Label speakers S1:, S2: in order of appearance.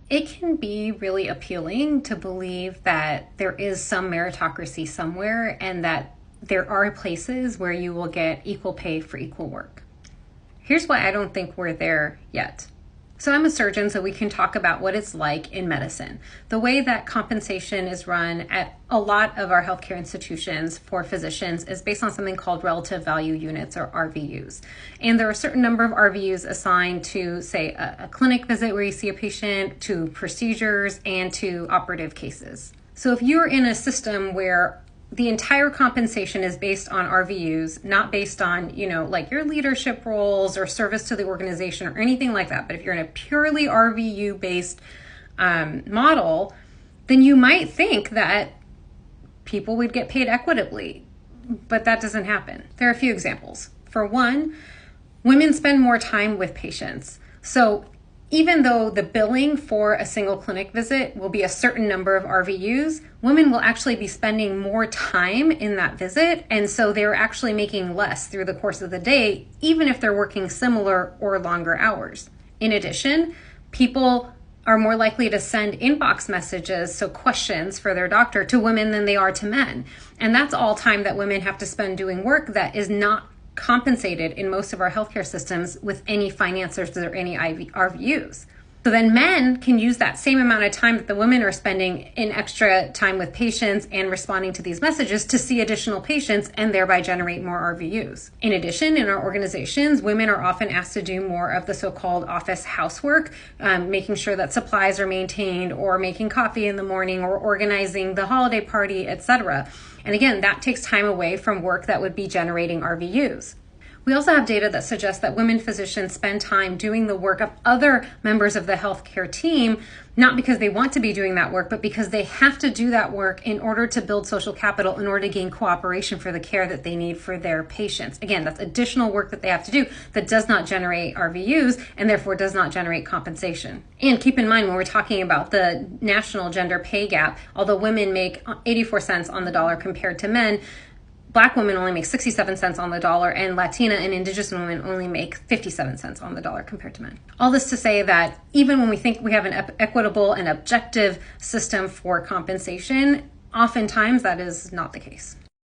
S1: It can be really appealing to believe that there is some meritocracy somewhere and that there are places where you will get equal pay for equal work. Here's why I don't think we're there yet. So I'm a surgeon, so we can talk about what it's like in medicine. The way that compensation is run at a lot of our healthcare institutions for physicians is based on something called relative value units, or RVUs. And there are a certain number of RVUs assigned to, say, a clinic visit where you see a patient, to procedures, and to operative cases. So if you're in a system where the entire compensation is based on RVUs, not based on, like your leadership roles or service to the organization or anything like that. But if you're in a purely RVU based model, then you might think that people would get paid equitably, but that doesn't happen. There are a few examples. For one, women spend more time with patients. So even though the billing for a single clinic visit will be a certain number of RVUs, women will actually be spending more time in that visit. And so they're actually making less through the course of the day, even if they're working similar or longer hours. In addition, people are more likely to send inbox messages, so questions for their doctor, to women than they are to men. And that's all time that women have to spend doing work that is not compensated in most of our healthcare systems with any financiers or any RVUs. So then men can use that same amount of time that the women are spending in extra time with patients and responding to these messages to see additional patients and thereby generate more RVUs. In addition, in our organizations, women are often asked to do more of the so-called office housework, making sure that supplies are maintained, or making coffee in the morning, or organizing the holiday party, etc. And again, that takes time away from work that would be generating RVUs. We also have data that suggests that women physicians spend time doing the work of other members of the healthcare team, not because they want to be doing that work, but because they have to do that work in order to build social capital, in order to gain cooperation for the care that they need for their patients. Again, that's additional work that they have to do that does not generate RVUs and therefore does not generate compensation. And keep in mind, when we're talking about the national gender pay gap, although women make 84 cents on the dollar compared to men, Black women only make 67 cents on the dollar, and Latina and Indigenous women only make 57 cents on the dollar compared to men. All this to say that even when we think we have an equitable and objective system for compensation, oftentimes that is not the case.